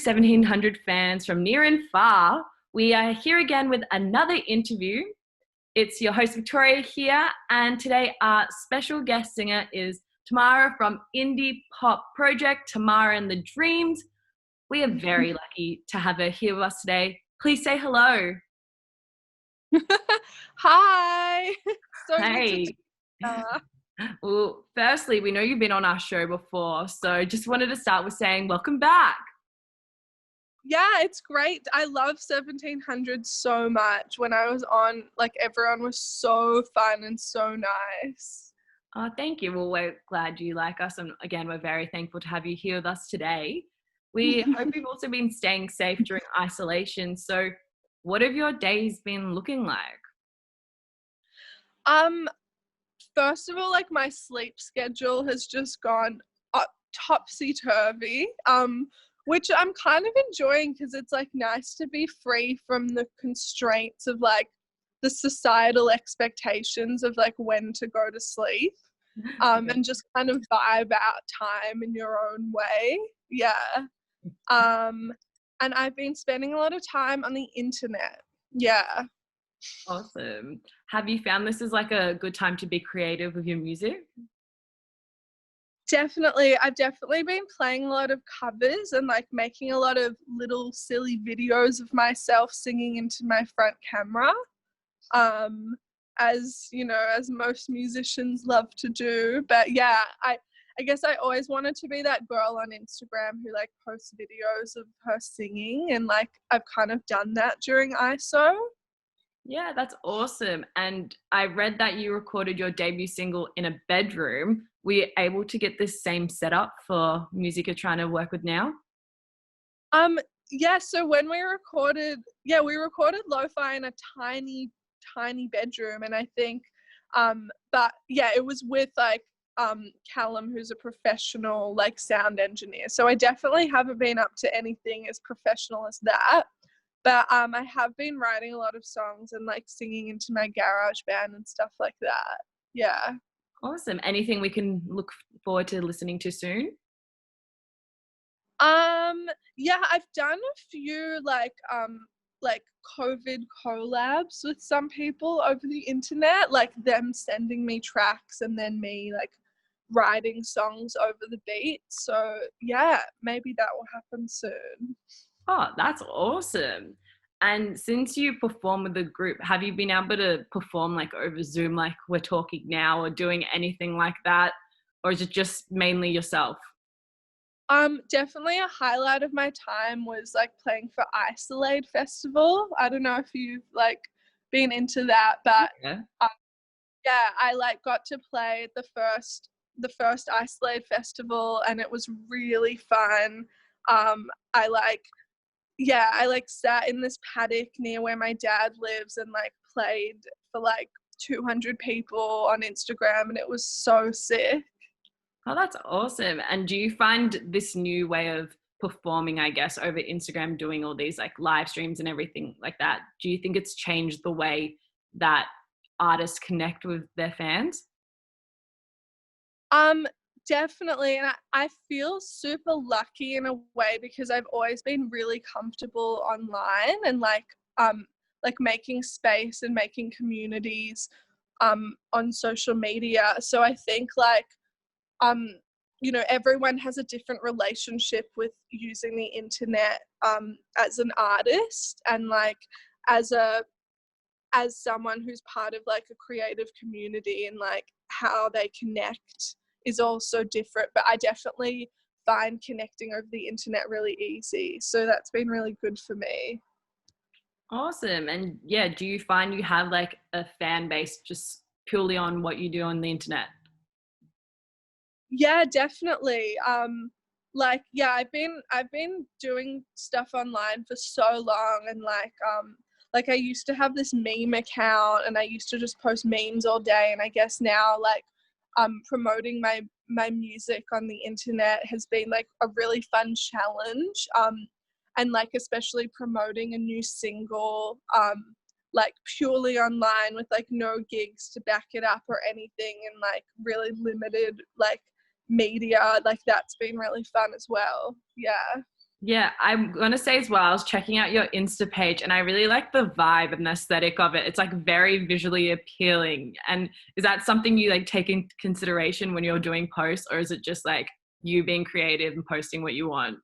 1700 fans from near and far. We are here again with another interview. It's your host Victoria here, and today our special guest singer is Tamara from indie pop project Tamara and the Dreams. We are very lucky to have her here with us today. Please say hello. Hi. So Hey. good Well, firstly, we know you've been on our show before, so just wanted to start with saying welcome back. Yeah, it's great. I love 1700 so much. When I was on, everyone was so fun and so nice. Oh, thank you. Well, we're glad you like us, and again, we're very thankful to have you here with us today. We hope you've also been staying safe during isolation. So, what have your days been looking like? First of all, my sleep schedule has just gone up topsy-turvy, which I'm kind of enjoying because it's nice to be free from the constraints of the societal expectations of when to go to sleep, and just kind of vibe out time in your own way. Yeah. And I've been spending a lot of time on the internet. Yeah. Awesome. Have you found this is a good time to be creative with your music? Definitely. I've definitely been playing a lot of covers and making a lot of little silly videos of myself singing into my front camera. As you know, as most musicians love to do. But yeah, I guess I always wanted to be that girl on Instagram who posts videos of her singing, and I've kind of done that during ISO. Yeah, that's awesome. And I read that you recorded your debut single in a bedroom. Were you able to get this same setup for music you're trying to work with now? Yeah, so when we recorded lo-fi in a tiny, tiny bedroom, and I think, but yeah, it was with Callum, who's a professional sound engineer. So I definitely haven't been up to anything as professional as that. But I have been writing a lot of songs and singing into my garage band and stuff like that. Yeah. Awesome. Anything we can look forward to listening to soon? Yeah, I've done a few COVID collabs with some people over the internet, them sending me tracks and then me writing songs over the beat. So yeah, maybe that will happen soon. Oh, that's awesome. And since you perform with the group, have you been able to perform over Zoom like we're talking now, or doing anything like that? Or is it just mainly yourself? Definitely a highlight of my time was playing for Isolate Festival. I don't know if you've been into that, but Yeah. yeah, I got to play the first Isolate Festival, and it was really fun. I sat in this paddock near where my dad lives and played for 200 people on Instagram, and it was so sick. Oh, that's awesome. And do you find this new way of performing, I guess, over Instagram, doing all these live streams and everything like that, do you think it's changed the way that artists connect with their fans? Um, Definitely, and I feel super lucky in a way because I've always been really comfortable online and making space and making communities on social media. So I think um everyone has a different relationship with using the internet as an artist, and as a as someone who's part of a creative community, and how they connect is also different. But I definitely find connecting over the internet really easy, so that's been really good for me. Awesome. And yeah, do you find you have a fan base just purely on what you do on the internet? Yeah, definitely. Yeah, I've been doing stuff online for so long, and I used to have this meme account, and I used to just post memes all day, and I guess now promoting my music on the internet has been a really fun challenge. And especially promoting a new single purely online with no gigs to back it up or anything, and really limited media, that's been really fun as well. Yeah. Yeah, I'm gonna say as well, I was checking out your Insta page and I really like the vibe and the aesthetic of it. It's like very visually appealing. And is that something you like take in consideration when you're doing posts, or is it just like you being creative and posting what you want?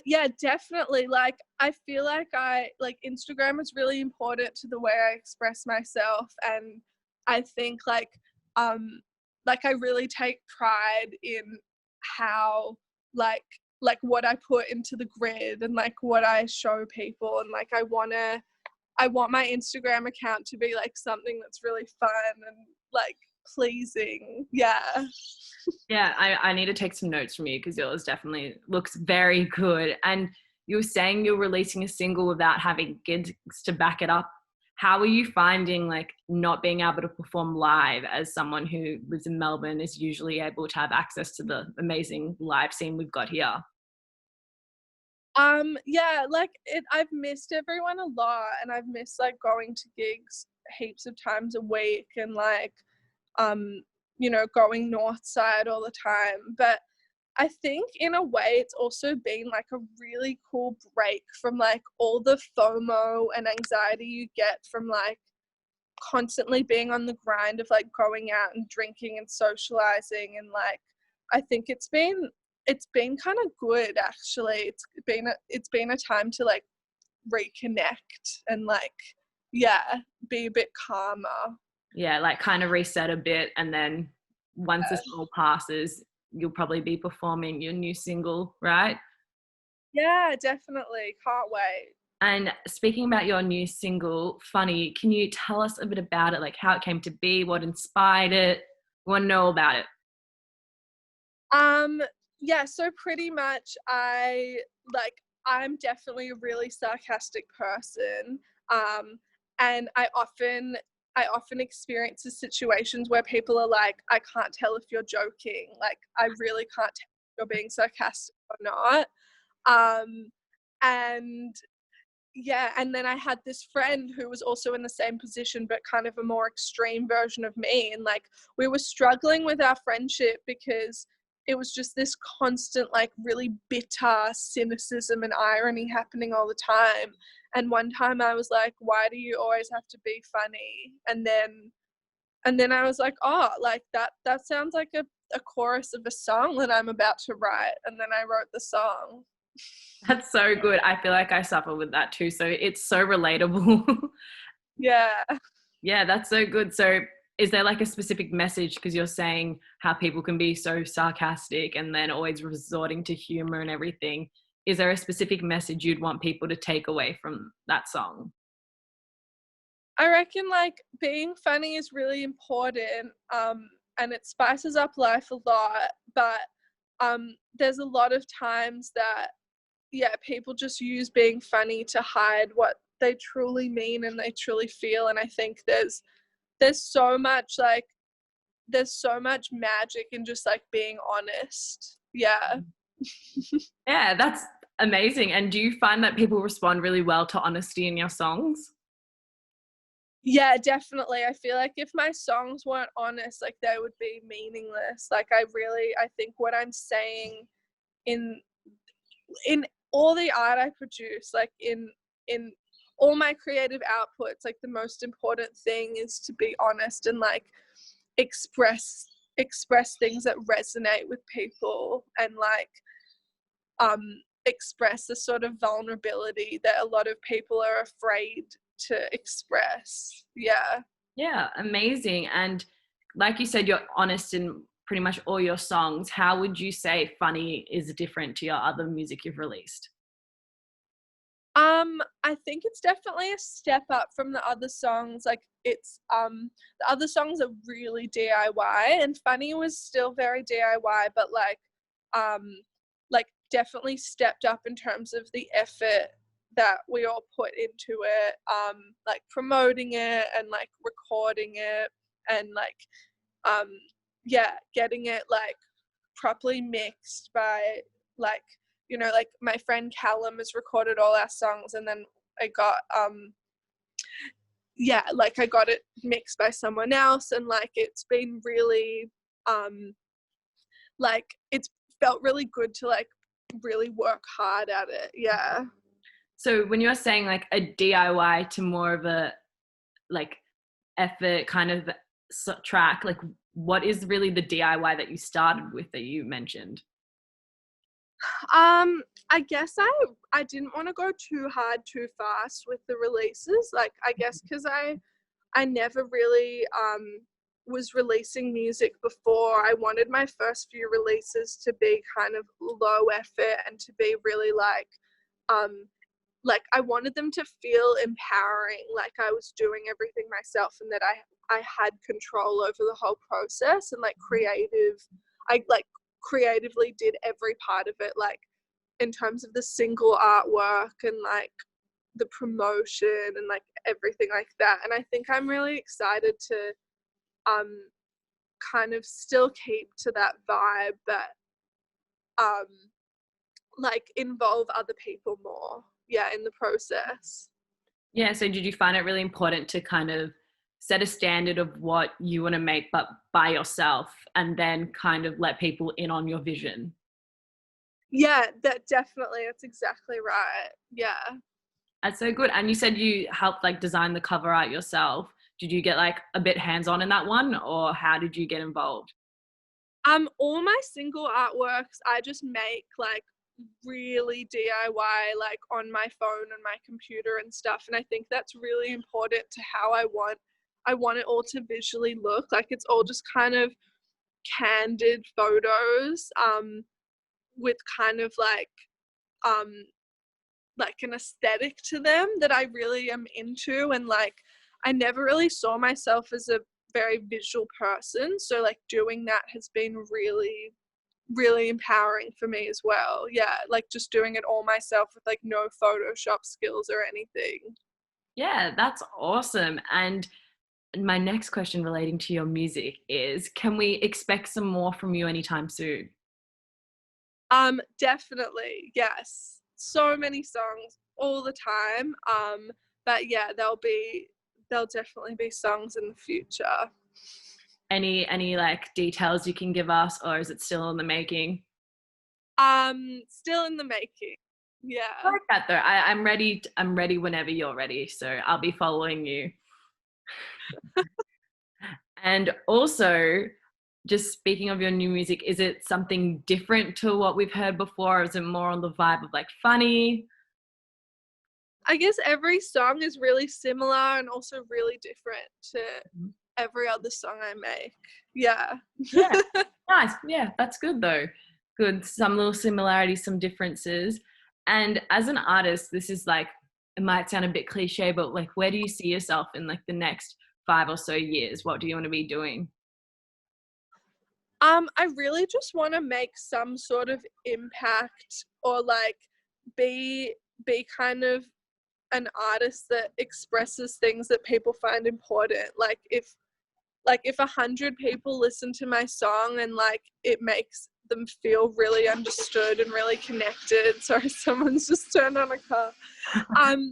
Yeah, definitely. Like, I feel like Instagram is really important to the way I express myself, and I think um, I really take pride in how like what I put into the grid and like what I show people, and like I want my Instagram account to be like something that's really fun and like pleasing. Yeah. Yeah, I need to take some notes from you because yours definitely looks very good. And you were saying you're releasing a single without having gigs to back it up. How are you finding like not being able to perform live as someone who lives in Melbourne is usually able to have access to the amazing live scene we've got here? Yeah, I've missed everyone a lot, and I've missed like going to gigs heaps of times a week, and um going north side all the time. But I think in a way it's also been like a really cool break from like all the FOMO and anxiety you get from like constantly being on the grind of like going out and drinking and socializing, and like I think it's been kind of good actually. It's been a time to like reconnect and like, yeah, be a bit calmer. Yeah, like kind of reset a bit. And then once this all passes, you'll probably be performing your new single, right? Yeah, definitely, can't wait. And speaking about your new single, Funny, can you tell us a bit about it? Like how it came to be, what inspired it? We want to know about it. Um, yeah, so pretty much like I'm definitely a really sarcastic person. Um, and I often experience the situations where people are like, I can't tell if you're joking. Like I really can't tell if you're being sarcastic or not. Um, and yeah, and then I had this friend who was also in the same position but kind of a more extreme version of me, and like we were struggling with our friendship because it was just this constant like really bitter cynicism and irony happening all the time. And one time I was like, why do you always have to be funny? And then I was like, oh, like that sounds like a chorus of a song that I'm about to write. And then I wrote the song. That's so good. I feel like I suffer with that too. So it's so relatable. Yeah. Yeah, that's so good. So is there like a specific message? Because you're saying how people can be so sarcastic and then always resorting to humor and everything. Is there a specific message you'd want people to take away from that song? I reckon like being funny is really important, and it spices up life a lot. But there's a lot of times that, yeah, people just use being funny to hide what they truly mean and they truly feel. And I think there's so much like there's so much magic in just like being honest. Yeah. Yeah, that's amazing. And do you find that people respond really well to honesty in your songs? Yeah, definitely. I feel like if my songs weren't honest, like they would be meaningless. Like I think what I'm saying in in all the art I produce, like in all my creative outputs, like the most important thing is to be honest and like express express things that resonate with people, and like um express the sort of vulnerability that a lot of people are afraid to express. Yeah. Yeah, amazing. And like you said, you're honest in pretty much all your songs. How would you say Funny is different to your other music you've released? I think it's definitely a step up from the other songs. Like it's the other songs are really DIY, and Funny was still very DIY, but um like definitely stepped up in terms of the effort that we all put into it, like promoting it and like recording it, and like um yeah, getting it like properly mixed by like, like my friend Callum has recorded all our songs, and then I got yeah, like I got it mixed by someone else, and like it's been really like it's felt really good to like really work hard at it. Yeah. So when you're saying like a DIY to more of a like effort kind of track, like what is really the DIY that you started with that you mentioned? I guess I didn't want to go too hard too fast with the releases. Like I guess because I never really was releasing music before. I wanted my first few releases to be kind of low effort and to be really um like I wanted them to feel empowering, like I was doing everything myself and that I had control over the whole process and like I like creatively did every part of it, like in terms of the single artwork and like the promotion and like everything like that. And I think I'm really excited to um kind of still keep to that vibe, but um like involve other people more, yeah, in the process. Yeah, so did you find it really important to kind of set a standard of what you want to make but by yourself and then kind of let people in on your vision? Yeah, that definitely, that's exactly right. Yeah. That's so good. And you said you helped like design the cover art yourself. Did you get like a bit hands-on in that one, or how did you get involved? All my single artworks I just make like really DIY, like on my phone and my computer and stuff. And I think that's really important to how I want it all to visually look. Like it's all just kind of candid photos, with kind of um like an aesthetic to them that I really am into. And like I never really saw myself as a very visual person, so like doing that has been really really empowering for me as well. Yeah, like just doing it all myself with like no Photoshop skills or anything. Yeah, that's awesome. And my next question relating to your music is, can we expect some more from you anytime soon? Definitely, yes. So many songs all the time. But yeah, there'll definitely be songs in the future. Any like details you can give us, or is it still in the making? Still in the making. I Yeah. like that though. I'm ready. I'm ready whenever you're ready. So I'll be following you. And also, just speaking of your new music, is it something different to what we've heard before? Or is it more on the vibe of like funny? I guess every song is really similar and also really different to every other song I make. Yeah. Yeah, nice. Yeah, that's good though. Good. Some little similarities, some differences. And as an artist, this is like, it might sound a bit cliche, but like, where do you see yourself in like the next 5 or so years? What do you want to be doing? I really just want to make some sort of impact or like be be kind of an artist that expresses things that people find important. Like if 100 people listen to my song and like it makes them feel really understood and really connected. Sorry, someone's just turned on a car.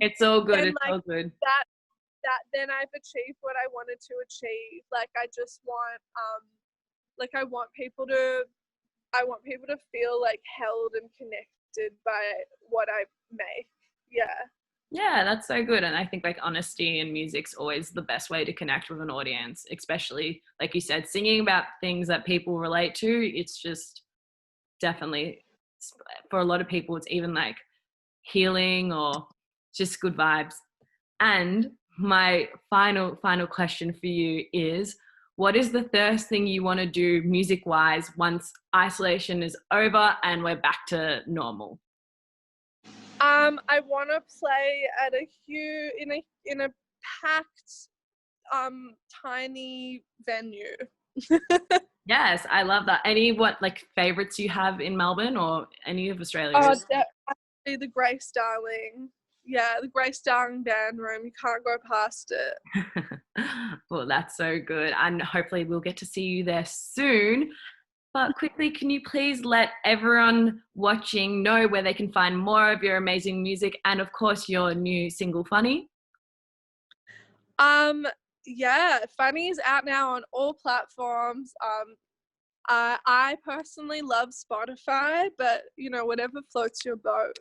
It's all good. Then It's like all good. that then I've achieved what I wanted to achieve. Like I just want like I want people to feel like held and connected by what I make. Yeah. Yeah, that's so good. And I think like honesty in music's always the best way to connect with an audience, especially like you said, singing about things that people relate to. It's just definitely for a lot of people, it's even like healing or just good vibes. And my final question for you is, what is the first thing you want to do music wise once isolation is over and we're back to normal? I want to play at a huge in a packed tiny venue. Yes, I love that. Any what like favorites you have in Melbourne or any of Oh, Australia? that be the Grace Darling. Yeah, the Grace Darling band room. You can't go past it. Well, that's so good. And hopefully we'll get to see you there soon. But quickly, can you please let everyone watching know where they can find more of your amazing music and, of course, your new single, Funny? Um, yeah, Funny is out now on all platforms. I personally love Spotify, but whatever floats your boat.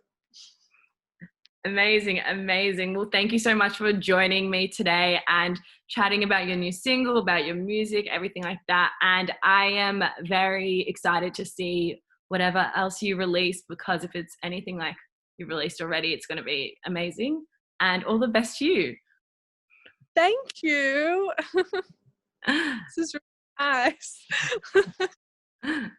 Amazing, amazing. Well, thank you so much for joining me today and chatting about your new single, about your music, everything like that. And I am very excited to see whatever else you release, because if it's anything like you released already, it's going to be amazing. And all the best to you. Thank you. This is really nice.